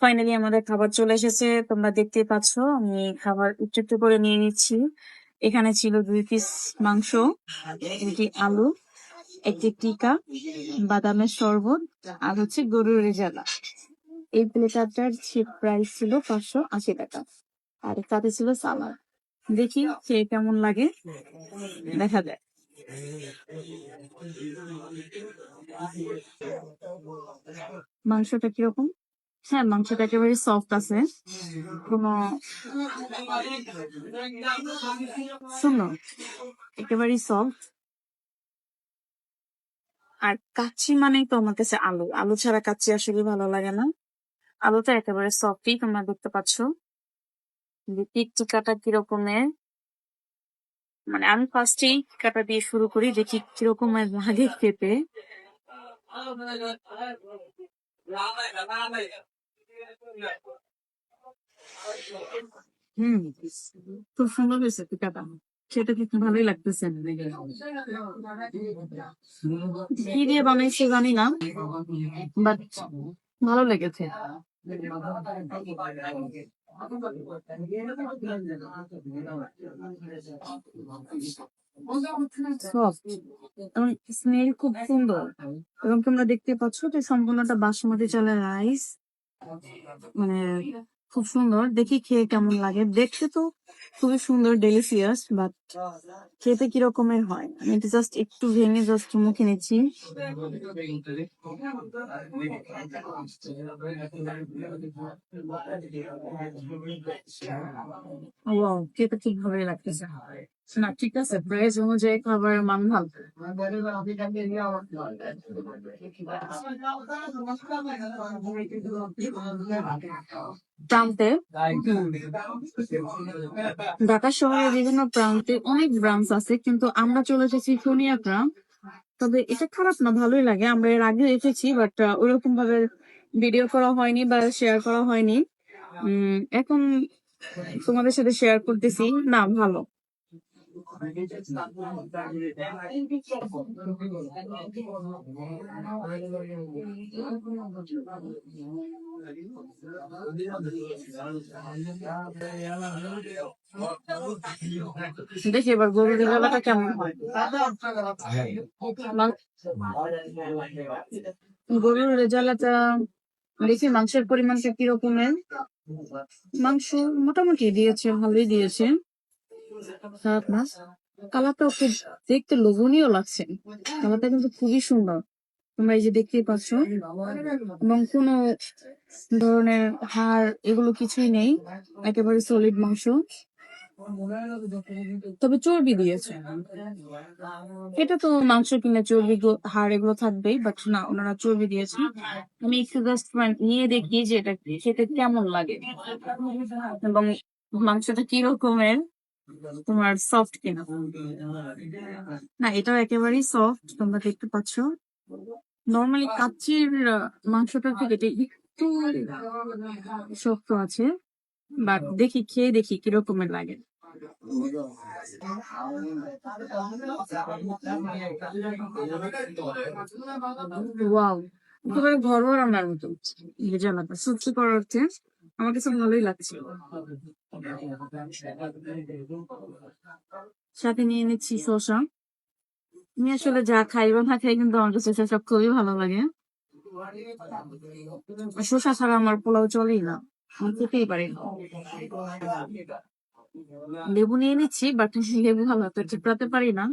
Finally আমাদের খাবার চলে এসেছে, তোমরা দেখতে পাচ্ছ। আমি খাবার একটু একটু করে নিয়ে নিচ্ছি। এখানে ছিল 2 পিস মাংস, একটি আলু, একটি টিকা, বাদামের শরবত, আর হচ্ছে গরুর রেজালা। এই প্লেটারটার প্রাইস ছিল 580 টাকা, আর সাথে ছিল সালাদ। দেখি খেয়ে কেমন লাগে, দেখা যায়। মাংসটা কিরকম? হ্যাঁ, মাংসটা একেবারে সফট আছে, কোনো শোনো, একেবারেই সফট। আর কাচ্চি মানেই তো আমার কাছে আলু, আলু ছাড়া কাচ্চি আসলে ভালো লাগে না। আলুটা একেবারে সফটই, তোমরা দেখতে পাচ্ছ। টিকাটা কিরকমের, মানে আমি ফার্স্টেই টিকাটা দিয়ে শুরু করি, দেখি কিরকমের লাগে খেতে। হুম, খুব সুন্দর হয়েছে টিকাটা, সেটা কিন্তু ভালোই লাগতেছে। কি দিয়ে বানাইছে জানি না, বাট ভালো লেগেছে। সফট এবং স্মেল খুব সুন্দর। এবং তোমরা দেখতে পাচ্ছ যে সম্পূর্ণটা বাসমতি চালের রাইস, মানে খুব সুন্দর। দেখি খেয়ে কেমন লাগে। দেখতে তো খুবই সুন্দর, ডেলিসিয়াস, বাট খেতে কিরকমের হয় আমি এটা জাস্ট একটু ভেঙে জাস্ট মুখে নিচ্ছি। ওয়াও, খেতে ঠিক ভাবে লাগতেছে না। ঠিক আছে, প্রাইস অনুযায়ী খাবারের মান ভালো। প্রান্তে, ঢাকা শহরের বিভিন্ন প্রান্তে অনেক ব্রাঞ্চ আছে, কিন্তু আমরা চলে এসেছি সোনিয়াগ্রাম। তবে এটা খারাপ না, ভালোই লাগে। আমরা এর আগে এসেছি, বাট ওইরকম ভাবে ভিডিও করা হয়নি বা শেয়ার করা হয়নি। এখন তোমাদের সাথে শেয়ার করতেছি। না, ভালো। দেখি এবার গরুর রেজালাটা কেমন হয়। গরুর রেজালাটা দেখি মাংসের পরিমাণটা কিরকমের। মাংস মোটামুটি দিয়েছে, ভালোই দিয়েছে, খারাপ না। কালারটাও খুব দেখতে লোভনীয় লাগছে, কালারটা কিন্তু খুবই সুন্দর। তোমরা এই যে দেখতেই পাচ্ছ, এবং কোনো ধরনের হাড় এগুলো কিছুই নেই, একেবারে সলিড মাংস। তবে চর্বি দিয়েছে, এটা তো মাংস কিনে চর্বি হাড় এগুলো থাকবেই, বাট না, ওনারা চর্বি দিয়েছে। আমি একটু জাস্ট নিয়ে দেখি যে এটা খেতে কেমন লাগে এবং মাংসটা কি রকমের, তোমার সফট কিনা। না, এটাও একেবারেই সফট, তোমরা দেখতে পাচ্ছ। নর্মালি কাচ্চির মাংসটা থেকে এটা একটু শক্ত আছে, বাট দেখি খেয়ে দেখি কিরকমের লাগে। ওয়াও, একেবারে ঘরোয়া রান্নার মতো রেজালাটা সত্যি করার অর্থে আমার কাছে ভালোই লাগছে। সাথে নিয়ে নিচ্ছি শসা। আমি আসলে যা খাই বা না খাই, কিন্তু আমার কাছে শসা খুবই ভালো লাগে। শসা ছাড়া আমার পোলাও চলেই না, আমি খেতেই পারি না। লেবু নিয়ে নিচ্ছি, বাট লেবু ভালো তো চিপড়াতে পারি না।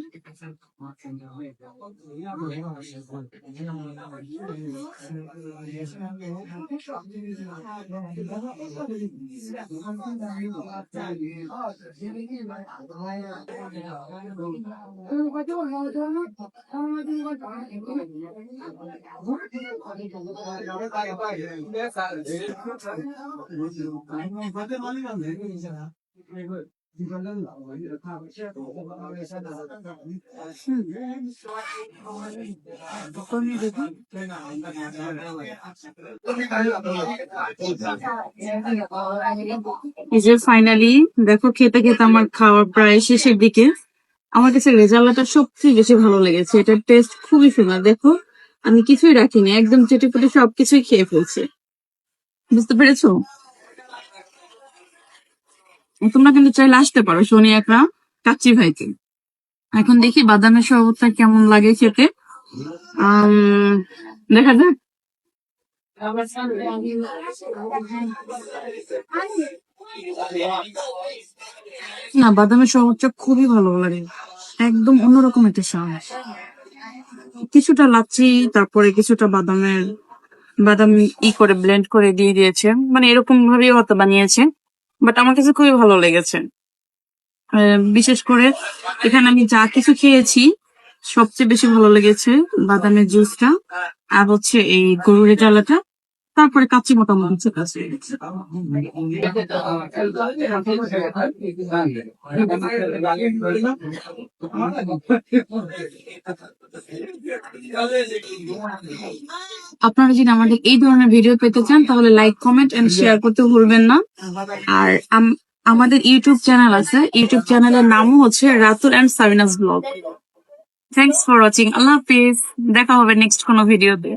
এই যে ফাইনালি দেখো, খেতে খেতে আমার খাওয়ার প্রায় শেষের দিকে। আমার কাছে রেজালাটা সবচেয়ে বেশি ভালো লেগেছে, এটার টেস্ট খুবই সুন্দর। দেখো, আমি কিছুই রাখিনি, একদম চেটেপুটে সবকিছুই খেয়ে ফেলছে। বুঝতে পেরেছো? তোমরা কিন্তু চাইলে আসতে পারো শনি একটা কাচ্চি ভাইতে। এখন দেখি বাদামের শরবতটা কেমন লাগে খেতে। দেখা যাক। না, বাদামের শরবতটা খুবই ভালো লাগে, একদম অন্যরকম একটা স্বাদ। কিছুটা লাচ্ছি, তারপরে কিছুটা বাদাম করে ব্লেন্ড করে দিয়ে দিয়েছে, মানে এরকম ভাবেই হয়তো বানিয়েছে, বাট আমার কাছে খুবই ভালো লেগেছে। বিশেষ করে এখানে আমি যা কিছু খেয়েছি সবচেয়ে বেশি ভালো লেগেছে বাদামের জুসটা, আর হচ্ছে এই গরুর জ্বালাটা, তারপরে কাচ্চি মোটামুটি ঠিক আছে। আপনারা যদি আমাদের এই ধরনের ভিডিও পেতে চান তাহলে লাইক, কমেন্ট এন্ড শেয়ার করতে ভুলবেন না। আর আমাদের ইউটিউব চ্যানেল আছে, ইউটিউব চ্যানেলের নামও হচ্ছে Ratul and Sabina's blog. Thanks for watching. আল্লাহ হাফিজ। দেখা হবে নেক্সট কোনো ভিডিওতে।